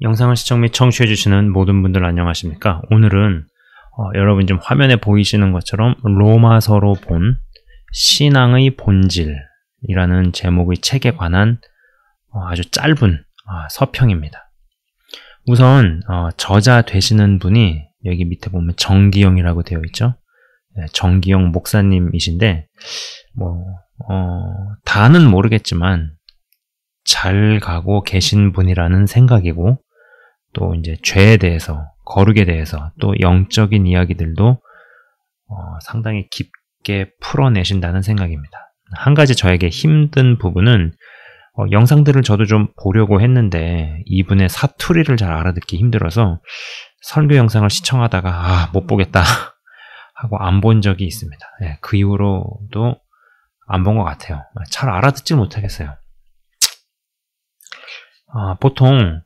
영상을 시청 및 청취해주시는 모든 분들 안녕하십니까? 오늘은 여러분 지금 화면에 보이시는 것처럼 로마서로 본 신앙의 본질이라는 제목의 책에 관한 아주 짧은 서평입니다. 우선 저자 되시는 분이 여기 밑에 보면 정기영이라고 되어 있죠. 네, 정기영 목사님이신데 다는 모르겠지만 잘 가고 계신 분이라는 생각이고, 또 이제 죄에 대해서, 거룩에 대해서, 또 영적인 이야기들도 상당히 깊게 풀어내신다는 생각입니다. 한 가지 저에게 힘든 부분은 영상들을 저도 좀 보려고 했는데 이분의 사투리를 잘 알아듣기 힘들어서 설교 영상을 시청하다가 못 보겠다 하고 안 본 적이 있습니다. 네, 그 이후로도 안 본 것 같아요. 잘 알아듣지 못하겠어요. 보통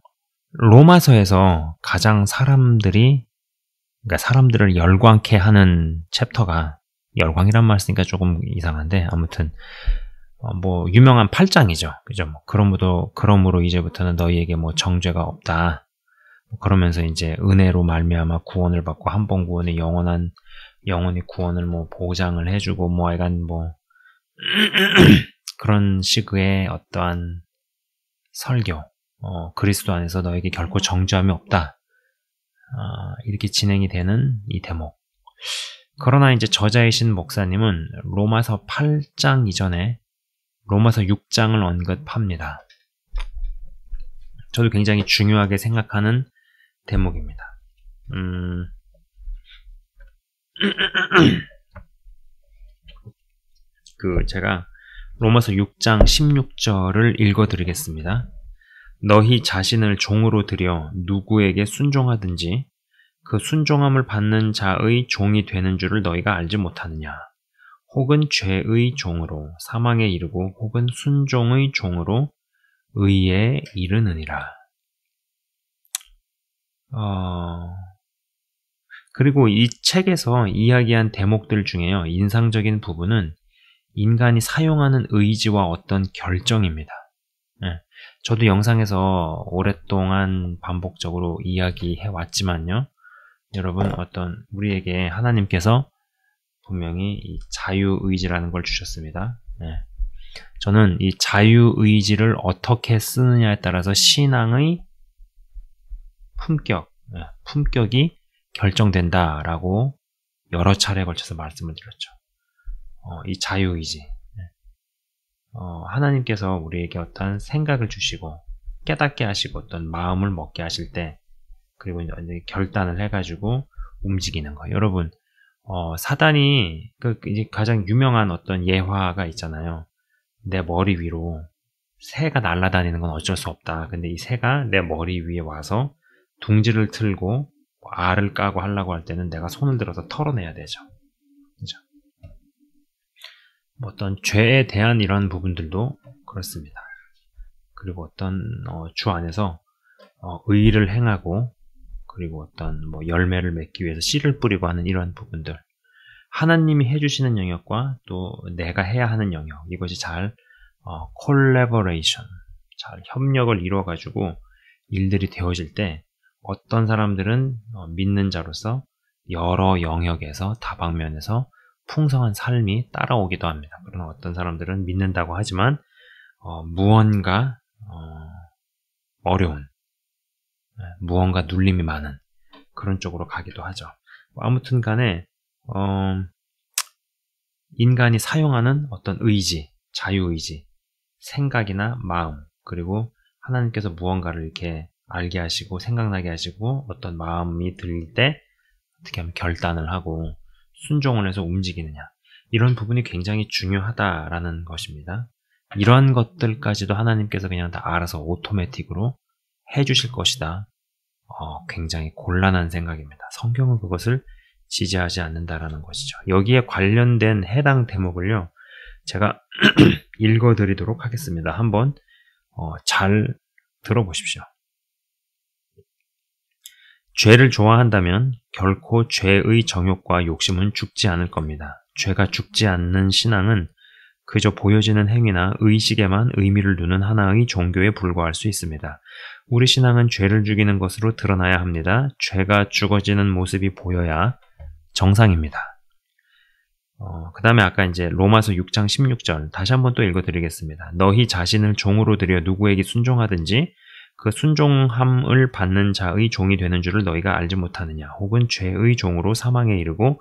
로마서에서 가장 사람들을 열광케 하는 챕터가, 열광이란 말 쓰니까 조금 이상한데 아무튼 유명한 8장이죠. 그죠? 그러므로 이제부터는 너희에게 정죄가 없다. 그러면서 이제 은혜로 말미암아 구원을 받고 한 번 구원에 영원히 구원을 보장을 해주고 하여간 그런 식의 어떠한 설교, 그리스도 안에서 너에게 결코 정죄함이 없다. 이렇게 진행이 되는 이 대목. 그러나 이제 저자이신 목사님은 로마서 8장 이전에 로마서 6장을 언급합니다. 저도 굉장히 중요하게 생각하는 대목입니다. 제가 로마서 6장 16절을 읽어드리겠습니다. 너희 자신을 종으로 들여 누구에게 순종하든지 그 순종함을 받는 자의 종이 되는 줄을 너희가 알지 못하느냐. 혹은 죄의 종으로 사망에 이르고 혹은 순종의 종으로 의에 이르느니라. 그리고 이 책에서 이야기한 대목들 중에요, 인상적인 부분은 인간이 사용하는 의지와 어떤 결정입니다. 네. 저도 영상에서 오랫동안 반복적으로 이야기해 왔지만요, 여러분, 우리에게 하나님께서 분명히 이 자유의지라는 걸 주셨습니다. 네. 저는 이 자유의지를 어떻게 쓰느냐에 따라서 신앙의 품격이 결정된다라고 여러 차례에 걸쳐서 말씀을 드렸죠. 이 자유의지. 하나님께서 우리에게 어떤 생각을 주시고 깨닫게 하시고 어떤 마음을 먹게 하실 때, 그리고 이제 결단을 해가지고 움직이는 거. 여러분, 사단이 이제 가장 유명한 어떤 예화가 있잖아요. 내 머리 위로 새가 날아다니는 건 어쩔 수 없다. 근데 이 새가 내 머리 위에 와서 둥지를 틀고 알을 까고 하려고 할 때는 내가 손을 들어서 털어내야 되죠. 그죠? 어떤 죄에 대한 이런 부분들도 그렇습니다. 그리고 어떤 주 안에서 의를 행하고, 그리고 어떤 열매를 맺기 위해서 씨를 뿌리고 하는 이런 부분들, 하나님이 해주시는 영역과 또 내가 해야 하는 영역, 이것이 잘 콜래버레이션, 잘 협력을 이루어가지고 일들이 되어질 때 어떤 사람들은 믿는 자로서 여러 영역에서 다방면에서 풍성한 삶이 따라오기도 합니다. 그러나 어떤 사람들은 믿는다고 하지만 무언가 어려운, 무언가 눌림이 많은 그런 쪽으로 가기도 하죠. 아무튼 간에 인간이 사용하는 어떤 의지, 자유의지, 생각이나 마음, 그리고 하나님께서 무언가를 이렇게 알게 하시고 생각나게 하시고 어떤 마음이 들 때 어떻게 하면 결단을 하고 순종을 해서 움직이느냐, 이런 부분이 굉장히 중요하다라는 것입니다. 이러한 것들까지도 하나님께서 그냥 다 알아서 오토매틱으로 해주실 것이다. 굉장히 곤란한 생각입니다. 성경은 그것을 지지하지 않는다라는 것이죠. 여기에 관련된 해당 대목을요, 제가 읽어드리도록 하겠습니다. 한번 잘 들어보십시오. 죄를 좋아한다면 결코 죄의 정욕과 욕심은 죽지 않을 겁니다. 죄가 죽지 않는 신앙은 그저 보여지는 행위나 의식에만 의미를 두는 하나의 종교에 불과할 수 있습니다. 우리 신앙은 죄를 죽이는 것으로 드러나야 합니다. 죄가 죽어지는 모습이 보여야 정상입니다. 그 다음에 아까 이제 로마서 6장 16절 다시 한번 또 읽어드리겠습니다. 너희 자신을 종으로 들여 누구에게 순종하든지 그 순종함을 받는 자의 종이 되는 줄을 너희가 알지 못하느냐. 혹은 죄의 종으로 사망에 이르고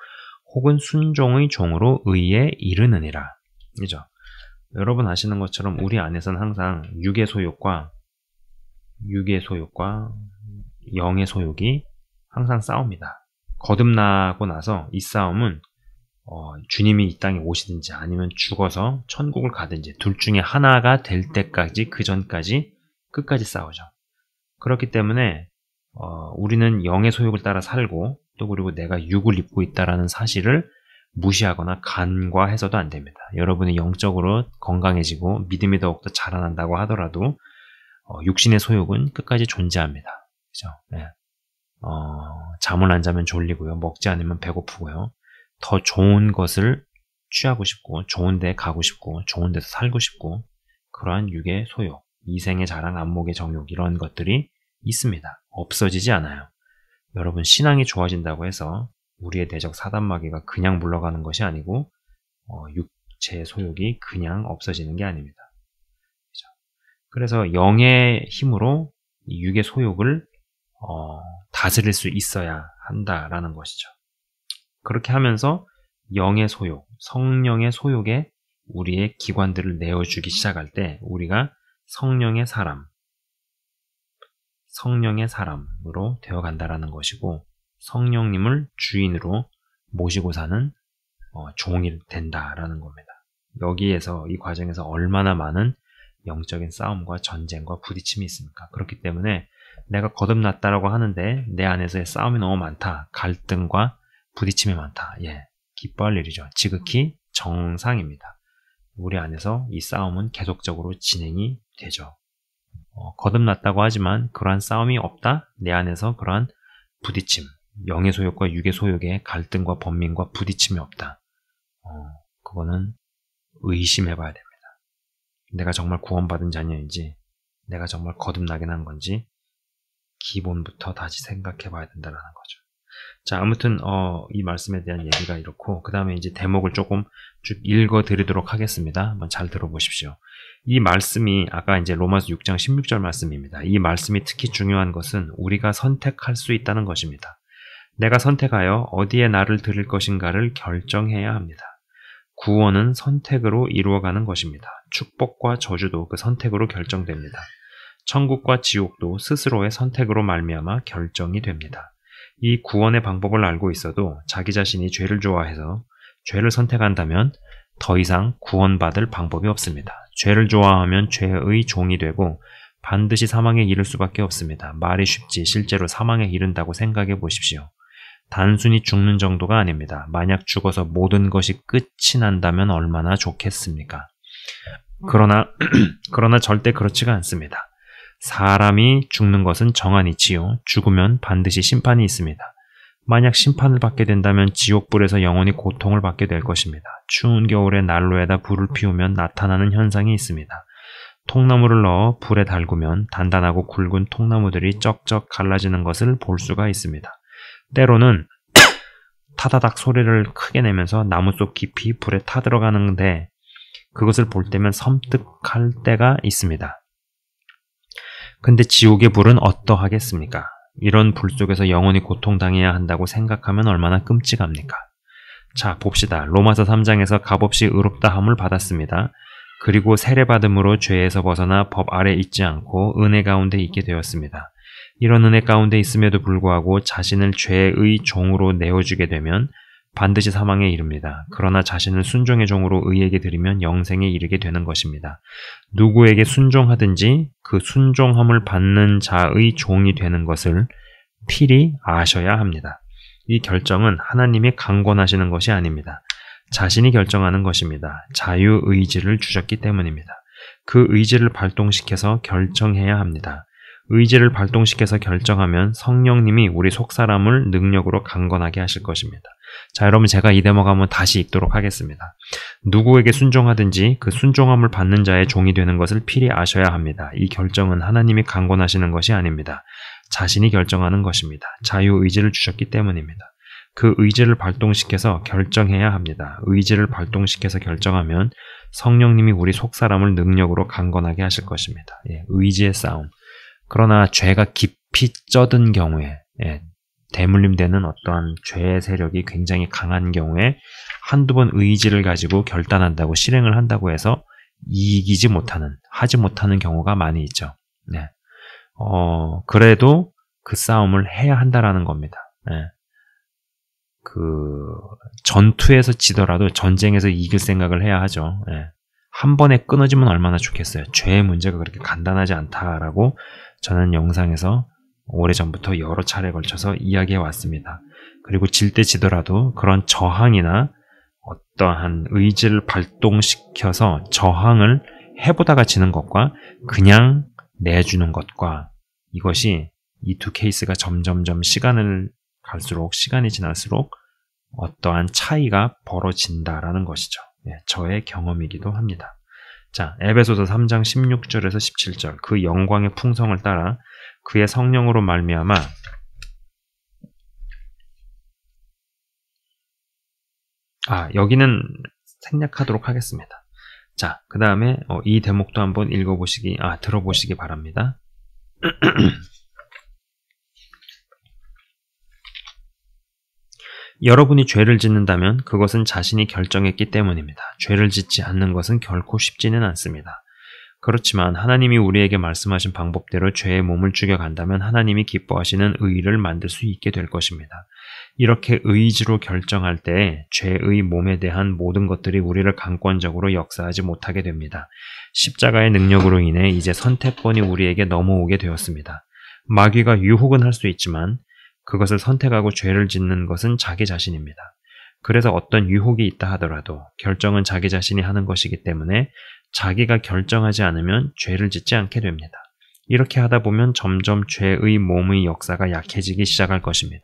혹은 순종의 종으로 의에 이르느니라. 그죠? 여러분 아시는 것처럼 우리 안에서는 항상 육의 소욕과 영의 소욕이 항상 싸웁니다. 거듭나고 나서 이 싸움은 주님이 이 땅에 오시든지 아니면 죽어서 천국을 가든지 둘 중에 하나가 될 때까지 그 전까지 끝까지 싸우죠. 그렇기 때문에 우리는 영의 소욕을 따라 살고 또 그리고 내가 육을 입고 있다라는 사실을 무시하거나 간과해서도 안 됩니다. 여러분이 영적으로 건강해지고 믿음이 더욱더 자라난다고 하더라도 육신의 소욕은 끝까지 존재합니다. 그죠? 네. 잠을 안 자면 졸리고요. 먹지 않으면 배고프고요. 더 좋은 것을 취하고 싶고 좋은 데 가고 싶고 좋은 데서 살고 싶고 그러한 육의 소욕, 이생의 자랑, 안목의 정욕 이런 것들이 있습니다. 없어지지 않아요. 여러분 신앙이 좋아진다고 해서 우리의 내적 사단마귀가 그냥 물러가는 것이 아니고 육체의 소욕이 그냥 없어지는 게 아닙니다. 그렇죠? 그래서 영의 힘으로 이 육의 소욕을 다스릴 수 있어야 한다라는 것이죠. 그렇게 하면서 영의 소욕, 성령의 소욕에 우리의 기관들을 내어주기 시작할 때 우리가 성령의 사람으로 되어간다라는 것이고 성령님을 주인으로 모시고 사는 종이 된다라는 겁니다. 여기에서 이 과정에서 얼마나 많은 영적인 싸움과 전쟁과 부딪힘이 있습니까? 그렇기 때문에 내가 거듭났다라고 하는데 내 안에서의 싸움이 너무 많다. 갈등과 부딪힘이 많다. 기뻐할 일이죠. 지극히 정상입니다. 우리 안에서 이 싸움은 계속적으로 진행이 되죠. 거듭났다고 하지만 그러한 싸움이 없다? 내 안에서 그러한 부딪힘, 영의 소욕과 육의 소욕의 갈등과 번민과 부딪힘이 없다. 그거는 의심해 봐야 됩니다. 내가 정말 구원받은 자녀인지 내가 정말 거듭나긴 한 건지 기본부터 다시 생각해 봐야 된다는 거죠. 자, 아무튼 이 말씀에 대한 얘기가 이렇고 그 다음에 이제 대목을 조금 쭉 읽어 드리도록 하겠습니다. 한번 잘 들어보십시오. 이 말씀이 아까 이제 로마서 6장 16절 말씀입니다. 이 말씀이 특히 중요한 것은 우리가 선택할 수 있다는 것입니다. 내가 선택하여 어디에 나를 드릴 것인가를 결정해야 합니다. 구원은 선택으로 이루어가는 것입니다. 축복과 저주도 그 선택으로 결정됩니다. 천국과 지옥도 스스로의 선택으로 말미암아 결정이 됩니다. 이 구원의 방법을 알고 있어도 자기 자신이 죄를 좋아해서 죄를 선택한다면 더 이상 구원받을 방법이 없습니다. 죄를 좋아하면 죄의 종이 되고 반드시 사망에 이를 수밖에 없습니다. 말이 쉽지 실제로 사망에 이른다고 생각해 보십시오. 단순히 죽는 정도가 아닙니다. 만약 죽어서 모든 것이 끝이 난다면 얼마나 좋겠습니까? 그러나 절대 그렇지가 않습니다. 사람이 죽는 것은 정한이지요. 죽으면 반드시 심판이 있습니다. 만약 심판을 받게 된다면 지옥불에서 영원히 고통을 받게 될 것입니다. 추운 겨울에 난로에다 불을 피우면 나타나는 현상이 있습니다. 통나무를 넣어 불에 달구면 단단하고 굵은 통나무들이 쩍쩍 갈라지는 것을 볼 수가 있습니다. 때로는 타다닥 소리를 크게 내면서 나무 속 깊이 불에 타들어가는데 그것을 볼 때면 섬뜩할 때가 있습니다. 근데 지옥의 불은 어떠하겠습니까? 이런 불 속에서 영원히 고통당해야 한다고 생각하면 얼마나 끔찍합니까? 자, 봅시다. 로마서 3장에서 값없이 의롭다함을 받았습니다. 그리고 세례받음으로 죄에서 벗어나 법 아래 있지 않고 은혜 가운데 있게 되었습니다. 이런 은혜 가운데 있음에도 불구하고 자신을 죄의 종으로 내어주게 되면 반드시 사망에 이릅니다. 그러나 자신을 순종의 종으로 의에게 드리면 영생에 이르게 되는 것입니다. 누구에게 순종하든지 그 순종함을 받는 자의 종이 되는 것을 필히 아셔야 합니다. 이 결정은 하나님이 강권하시는 것이 아닙니다. 자신이 결정하는 것입니다. 자유의지를 주셨기 때문입니다. 그 의지를 발동시켜서 결정해야 합니다. 의지를 발동시켜서 결정하면 성령님이 우리 속사람을 능력으로 강건하게 하실 것입니다. 자, 여러분 제가 이 대목 한번 다시 읽도록 하겠습니다. 누구에게 순종하든지 그 순종함을 받는 자의 종이 되는 것을 필히 아셔야 합니다. 이 결정은 하나님이 강권하시는 것이 아닙니다. 자신이 결정하는 것입니다. 자유의지를 주셨기 때문입니다. 그 의지를 발동시켜서 결정해야 합니다. 의지를 발동시켜서 결정하면 성령님이 우리 속사람을 능력으로 강건하게 하실 것입니다. 예, 의지의 싸움. 그러나 죄가 깊이 쩌든 경우에, 대물림되는 어떠한 죄의 세력이 굉장히 강한 경우에 한두 번 의지를 가지고 결단한다고 실행을 한다고 해서 이기지 못하는, 하지 못하는 경우가 많이 있죠. 네. 그래도 그 싸움을 해야 한다라는 겁니다. 네. 전투에서 지더라도 전쟁에서 이길 생각을 해야 하죠. 예. 한 번에 끊어지면 얼마나 좋겠어요. 죄의 문제가 그렇게 간단하지 않다라고 저는 영상에서 오래전부터 여러 차례에 걸쳐서 이야기해 왔습니다. 그리고 질 때 지더라도 그런 저항이나 어떠한 의지를 발동시켜서 저항을 해보다가 지는 것과 그냥 내주는 것과 이것이 이 두 케이스가 점점점 시간이 지날수록 어떠한 차이가 벌어진다라는 것이죠. 예, 저의 경험이기도 합니다. 자, 에베소서 3장 16절에서 17절 그 영광의 풍성을 따라 그의 성령으로 말미암아 여기는 생략하도록 하겠습니다. 자, 그 다음에 이 대목도 한번 들어보시기 바랍니다. 여러분이 죄를 짓는다면 그것은 자신이 결정했기 때문입니다. 죄를 짓지 않는 것은 결코 쉽지는 않습니다. 그렇지만 하나님이 우리에게 말씀하신 방법대로 죄의 몸을 죽여간다면 하나님이 기뻐하시는 의를 만들 수 있게 될 것입니다. 이렇게 의지로 결정할 때 죄의 몸에 대한 모든 것들이 우리를 강권적으로 역사하지 못하게 됩니다. 십자가의 능력으로 인해 이제 선택권이 우리에게 넘어오게 되었습니다. 마귀가 유혹은 할 수 있지만 그것을 선택하고 죄를 짓는 것은 자기 자신입니다. 그래서 어떤 유혹이 있다 하더라도 결정은 자기 자신이 하는 것이기 때문에 자기가 결정하지 않으면 죄를 짓지 않게 됩니다. 이렇게 하다 보면 점점 죄의 몸의 역사가 약해지기 시작할 것입니다.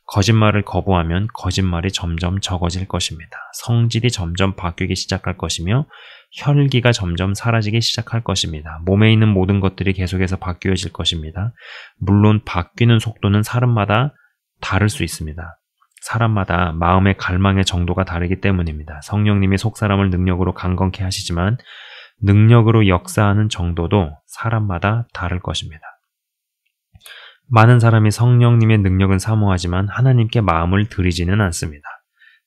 거짓말을 거부하면 거짓말이 점점 적어질 것입니다. 성질이 점점 바뀌기 시작할 것이며 혈기가 점점 사라지기 시작할 것입니다. 몸에 있는 모든 것들이 계속해서 바뀌어질 것입니다. 물론 바뀌는 속도는 사람마다 다를 수 있습니다. 사람마다 마음의 갈망의 정도가 다르기 때문입니다. 성령님이 속사람을 능력으로 강건케 하시지만 능력으로 역사하는 정도도 사람마다 다를 것입니다. 많은 사람이 성령님의 능력은 사모하지만 하나님께 마음을 들이지는 않습니다.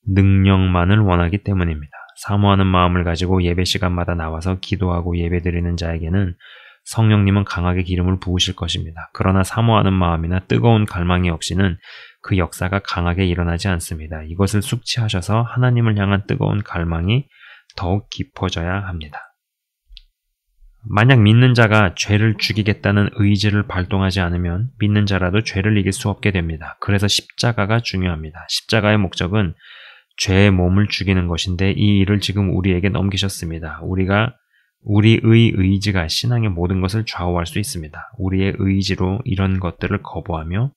능력만을 원하기 때문입니다. 사모하는 마음을 가지고 예배 시간마다 나와서 기도하고 예배드리는 자에게는 성령님은 강하게 기름을 부으실 것입니다. 그러나 사모하는 마음이나 뜨거운 갈망이 없이는 그 역사가 강하게 일어나지 않습니다. 이것을 숙지하셔서 하나님을 향한 뜨거운 갈망이 더욱 깊어져야 합니다. 만약 믿는 자가 죄를 죽이겠다는 의지를 발동하지 않으면 믿는 자라도 죄를 이길 수 없게 됩니다. 그래서 십자가가 중요합니다. 십자가의 목적은 죄의 몸을 죽이는 것인데 이 일을 지금 우리에게 넘기셨습니다. 우리의 의지가 신앙의 모든 것을 좌우할 수 있습니다. 우리의 의지로 이런 것들을 거부하며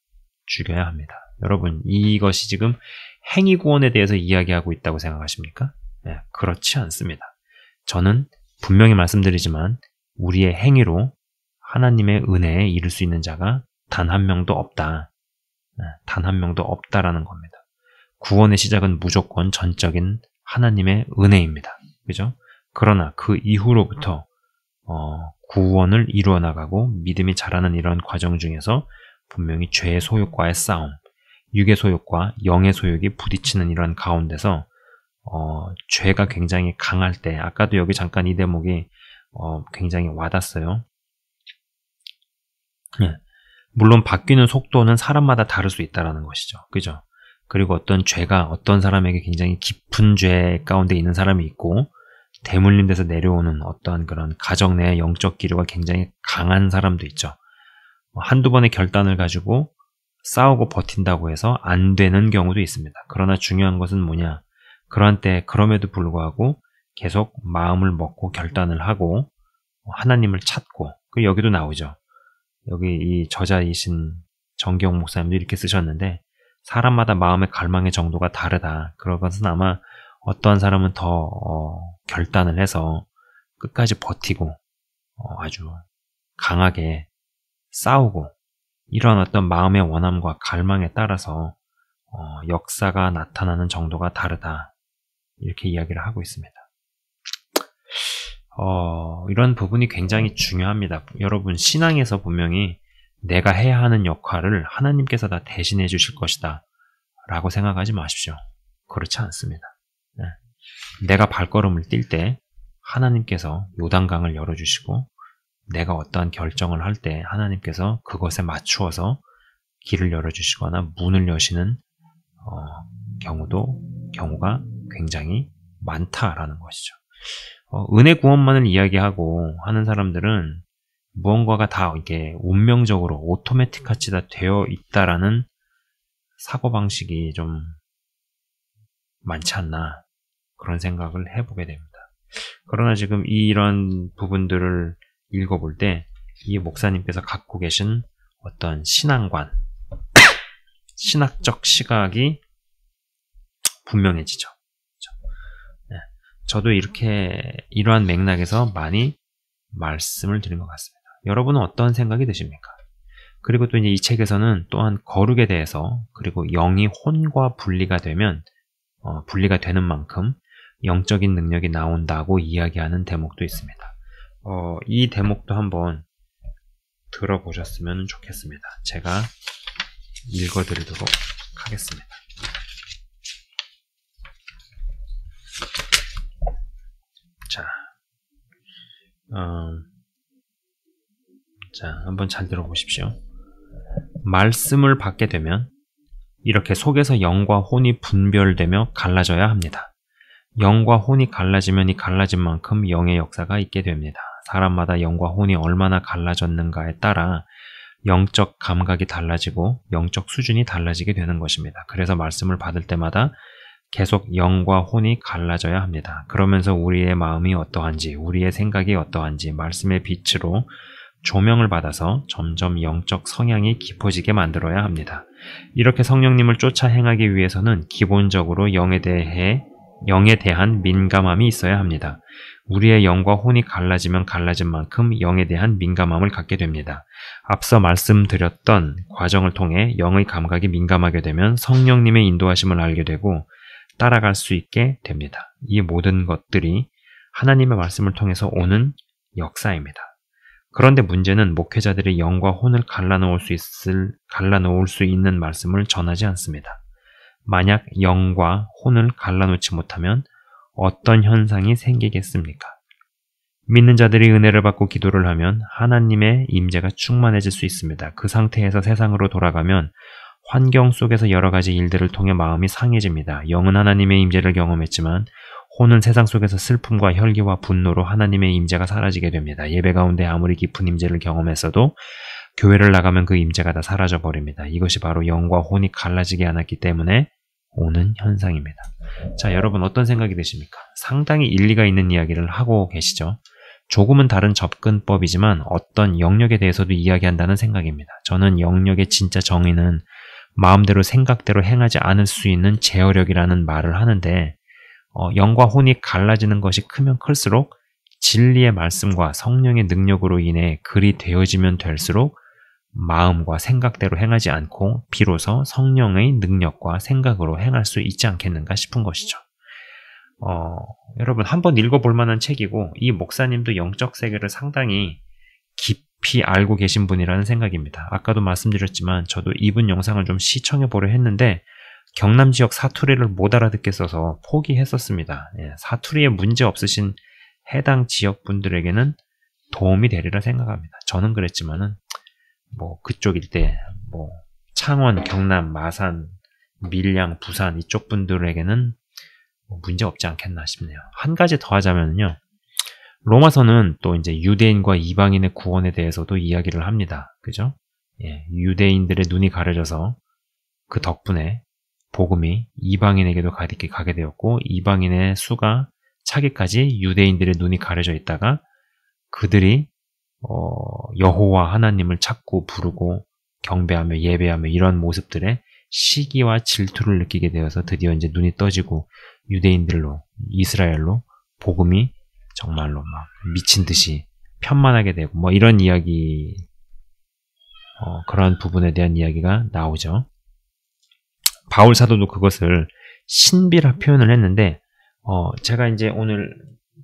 죽여야 합니다. 여러분, 이것이 지금 행위구원에 대해서 이야기하고 있다고 생각하십니까? 네, 그렇지 않습니다. 저는 분명히 말씀드리지만 우리의 행위로 하나님의 은혜에 이를 수 있는 자가 단 한 명도 없다. 단 한 명도 없다라는 겁니다. 구원의 시작은 무조건 전적인 하나님의 은혜입니다. 그죠? 그러나 그 이후로부터 구원을 이루어 나가고 믿음이 자라는 이런 과정 중에서 분명히 죄의 소욕과의 싸움, 육의 소욕과 영의 소욕이 부딪히는 이런 가운데서 죄가 굉장히 강할 때, 아까도 여기 잠깐 이 대목이 굉장히 와닿았어요. 네. 물론 바뀌는 속도는 사람마다 다를 수 있다는 것이죠. 그죠? 그리고 어떤 죄가 어떤 사람에게 굉장히 깊은 죄 가운데 있는 사람이 있고 대물림돼서 내려오는 어떠한 그런 가정 내의 영적 기류가 굉장히 강한 사람도 있죠. 한두 번의 결단을 가지고 싸우고 버틴다고 해서 안 되는 경우도 있습니다. 그러나 중요한 것은 뭐냐? 그런 때 그럼에도 불구하고 계속 마음을 먹고 결단을 하고 하나님을 찾고, 여기도 나오죠. 여기 이 저자이신 정경 목사님도 이렇게 쓰셨는데 사람마다 마음의 갈망의 정도가 다르다. 그런 것은 아마 어떠한 사람은 더 결단을 해서 끝까지 버티고 아주 강하게 싸우고 이런 어떤 마음의 원함과 갈망에 따라서 역사가 나타나는 정도가 다르다. 이렇게 이야기를 하고 있습니다. 이런 부분이 굉장히 중요합니다. 여러분, 신앙에서 분명히 내가 해야 하는 역할을 하나님께서 다 대신해 주실 것이다 라고 생각하지 마십시오. 그렇지 않습니다. 네. 내가 발걸음을 뛸 때 하나님께서 요단강을 열어주시고 내가 어떠한 결정을 할 때 하나님께서 그것에 맞추어서 길을 열어주시거나 문을 여시는 경우가 굉장히 많다라는 것이죠. 은혜 구원만을 이야기하고 하는 사람들은 무언가가 다 이게 운명적으로 오토매틱같이 다 되어 있다라는 사고방식이 좀 많지 않나 그런 생각을 해보게 됩니다. 그러나 지금 이런 부분들을 읽어볼 때 이 목사님께서 갖고 계신 어떤 신앙관, 신학적 시각이 분명해지죠. 네. 저도 이러한 맥락에서 많이 말씀을 드린 것 같습니다. 여러분은 어떤 생각이 드십니까? 그리고 또 이제 이 책에서는 또한 거룩에 대해서 그리고 영이 혼과 분리가 되면 분리가 되는 만큼 영적인 능력이 나온다고 이야기하는 대목도 있습니다. 이 대목도 한번 들어보셨으면 좋겠습니다. 제가 읽어드리도록 하겠습니다. 자, 한번 잘 들어보십시오. 말씀을 받게 되면 이렇게 속에서 영과 혼이 분별되며 갈라져야 합니다. 영과 혼이 갈라지면 이 갈라진 만큼 영의 역사가 있게 됩니다. 사람마다 영과 혼이 얼마나 갈라졌는가에 따라 영적 감각이 달라지고 영적 수준이 달라지게 되는 것입니다. 그래서 말씀을 받을 때마다 계속 영과 혼이 갈라져야 합니다. 그러면서 우리의 마음이 어떠한지, 우리의 생각이 어떠한지 말씀의 빛으로 조명을 받아서 점점 영적 성향이 깊어지게 만들어야 합니다. 이렇게 성령님을 쫓아 행하기 위해서는 기본적으로 영에 대한 민감함이 있어야 합니다. 우리의 영과 혼이 갈라지면 갈라진 만큼 영에 대한 민감함을 갖게 됩니다. 앞서 말씀드렸던 과정을 통해 영의 감각이 민감하게 되면 성령님의 인도하심을 알게 되고 따라갈 수 있게 됩니다. 이 모든 것들이 하나님의 말씀을 통해서 오는 역사입니다. 그런데 문제는 목회자들이 영과 혼을 갈라놓을 수 있는 말씀을 전하지 않습니다. 만약 영과 혼을 갈라놓지 못하면 어떤 현상이 생기겠습니까? 믿는 자들이 은혜를 받고 기도를 하면 하나님의 임재가 충만해질 수 있습니다. 그 상태에서 세상으로 돌아가면 환경 속에서 여러 가지 일들을 통해 마음이 상해집니다. 영은 하나님의 임재를 경험했지만 혼은 세상 속에서 슬픔과 혈기와 분노로 하나님의 임재가 사라지게 됩니다. 예배 가운데 아무리 깊은 임재를 경험했어도 교회를 나가면 그 임재가 다 사라져버립니다. 이것이 바로 영과 혼이 갈라지게 않았기 때문에 오는 현상입니다. 자, 여러분 어떤 생각이 드십니까? 상당히 일리가 있는 이야기를 하고 계시죠? 조금은 다른 접근법이지만 어떤 영역에 대해서도 이야기한다는 생각입니다. 저는 영역의 진짜 정의는 마음대로 생각대로 행하지 않을 수 있는 제어력이라는 말을 하는데 영과 혼이 갈라지는 것이 크면 클수록 진리의 말씀과 성령의 능력으로 인해 그리 되어지면 될수록 마음과 생각대로 행하지 않고 비로소 성령의 능력과 생각으로 행할 수 있지 않겠는가 싶은 것이죠. 여러분 한번 읽어볼 만한 책이고 이 목사님도 영적 세계를 상당히 깊이 알고 계신 분이라는 생각입니다. 아까도 말씀드렸지만 저도 이분 영상을 좀 시청해 보려 했는데 경남 지역 사투리를 못 알아듣겠어서 포기했었습니다. 사투리에 문제 없으신 해당 지역 분들에게는 도움이 되리라 생각합니다. 저는 그랬지만은 그쪽 일대 창원, 경남, 마산, 밀양, 부산 이쪽 분들에게는 문제 없지 않겠나 싶네요. 한 가지 더 하자면요. 로마서는 또 이제 유대인과 이방인의 구원에 대해서도 이야기를 합니다. 그죠? 유대인들의 눈이 가려져서 그 덕분에 복음이 이방인에게도 가게 되었고 이방인의 수가 차기까지 유대인들의 눈이 가려져 있다가 그들이 여호와 하나님을 찾고 부르고 경배하며 예배하며 이런 모습들에 시기와 질투를 느끼게 되어서 드디어 이제 눈이 떠지고 유대인들로, 이스라엘로 복음이 정말로 막 미친 듯이 편만하게 되고 뭐 이런 이야기, 그런 부분에 대한 이야기가 나오죠. 바울 사도도 그것을 신비라 표현을 했는데, 제가 이제 오늘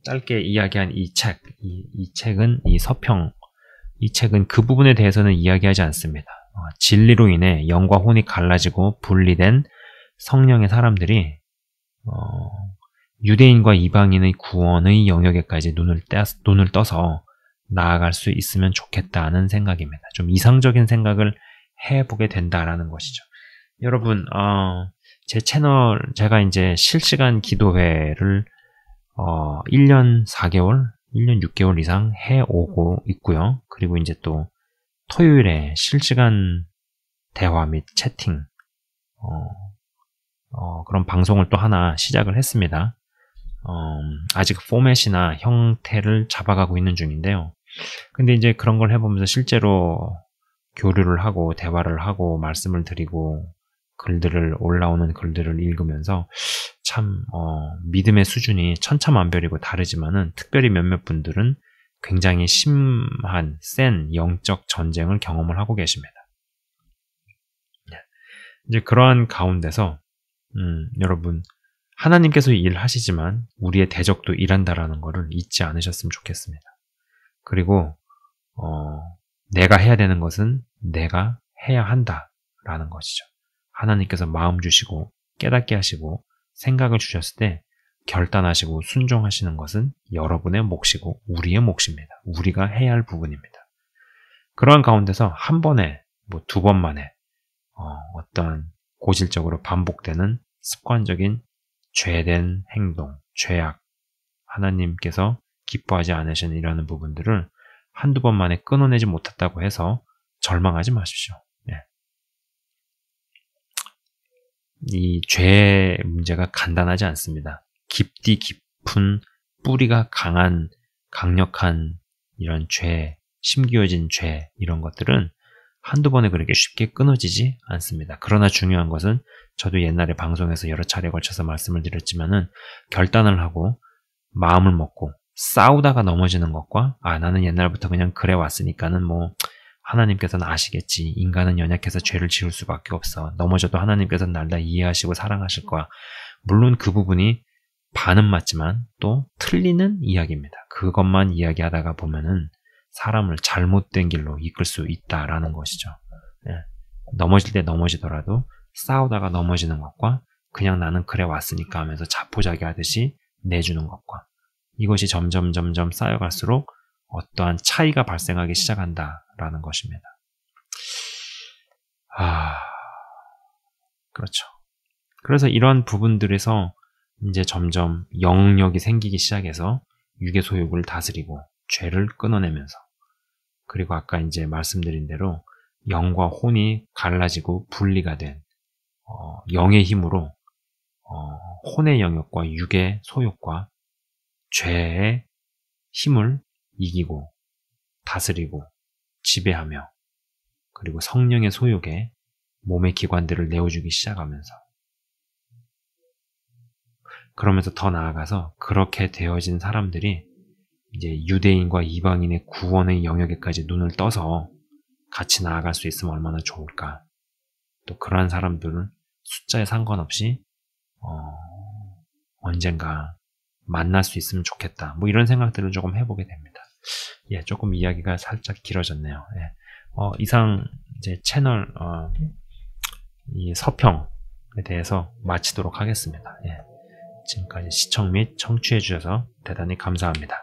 짧게 이야기한 이 책은, 이 서평, 이 책은 그 부분에 대해서는 이야기하지 않습니다. 진리로 인해 영과 혼이 갈라지고 분리된 성령의 사람들이 유대인과 이방인의 구원의 영역에까지 눈을 떠서 나아갈 수 있으면 좋겠다는 생각입니다. 좀 이상적인 생각을 해보게 된다라는 것이죠. 여러분, 제 채널, 제가 이제 실시간 기도회를 1년 4개월, 1년 6개월 이상 해오고 있고요. 그리고 이제 또 토요일에 실시간 대화 및 채팅, 그런 방송을 또 하나 시작을 했습니다. 아직 포맷이나 형태를 잡아가고 있는 중인데요. 근데 이제 그런 걸 해보면서 실제로 교류를 하고 대화를 하고 말씀을 드리고 올라오는 글들을 읽으면서 참 믿음의 수준이 천차만별이고 다르지만은 특별히 몇몇 분들은 굉장히 심한 센 영적 전쟁을 경험을 하고 계십니다. 이제 그러한 가운데서 여러분, 하나님께서 일하시지만 우리의 대적도 일한다라는 것을 잊지 않으셨으면 좋겠습니다. 그리고 내가 해야 되는 것은 내가 해야 한다라는 것이죠. 하나님께서 마음 주시고 깨닫게 하시고 생각을 주셨을 때 결단하시고 순종하시는 것은 여러분의 몫이고 우리의 몫입니다. 우리가 해야 할 부분입니다. 그러한 가운데서 한 번에, 뭐 두 번 만에 어떤 고질적으로 반복되는 습관적인 죄된 행동, 죄악, 하나님께서 기뻐하지 않으시는 이라는 부분들을 한두 번 만에 끊어내지 못했다고 해서 절망하지 마십시오. 이 죄의 문제가 간단하지 않습니다. 깊디 깊은 뿌리가 강력한 이런 죄, 심기어진 죄, 이런 것들은 한두 번에 그렇게 쉽게 끊어지지 않습니다. 그러나 중요한 것은 저도 옛날에 방송에서 여러 차례 걸쳐서 말씀을 드렸지만은 결단을 하고 마음을 먹고 싸우다가 넘어지는 것과 나는 옛날부터 그냥 그래 왔으니까는 뭐 하나님께서는 아시겠지. 인간은 연약해서 죄를 지을 수밖에 없어. 넘어져도 하나님께서는 날 다 이해하시고 사랑하실 거야. 물론 그 부분이 반은 맞지만 또 틀리는 이야기입니다. 그것만 이야기하다가 보면은 사람을 잘못된 길로 이끌 수 있다라는 것이죠. 넘어질 때 넘어지더라도 싸우다가 넘어지는 것과 그냥 나는 그래 왔으니까 하면서 자포자기 하듯이 내주는 것과 이것이 점점 쌓여갈수록 어떠한 차이가 발생하기 시작한다라는 것입니다. 그렇죠. 그래서 이러한 부분들에서 이제 점점 영역이 생기기 시작해서 육의 소욕을 다스리고 죄를 끊어내면서, 그리고 아까 이제 말씀드린 대로 영과 혼이 갈라지고 분리가 된 영의 힘으로 혼의 영역과 육의 소욕과 죄의 힘을 이기고 다스리고 지배하며, 그리고 성령의 소욕에 몸의 기관들을 내어주기 시작하면서, 그러면서 더 나아가서 그렇게 되어진 사람들이 이제 유대인과 이방인의 구원의 영역에까지 눈을 떠서 같이 나아갈 수 있으면 얼마나 좋을까. 또 그러한 사람들은 숫자에 상관없이 언젠가 만날 수 있으면 좋겠다. 뭐 이런 생각들을 조금 해보게 됩니다. 조금 이야기가 살짝 길어졌네요. 이상 이제 채널 이 서평에 대해서 마치도록 하겠습니다. 지금까지 시청 및 청취해 주셔서 대단히 감사합니다.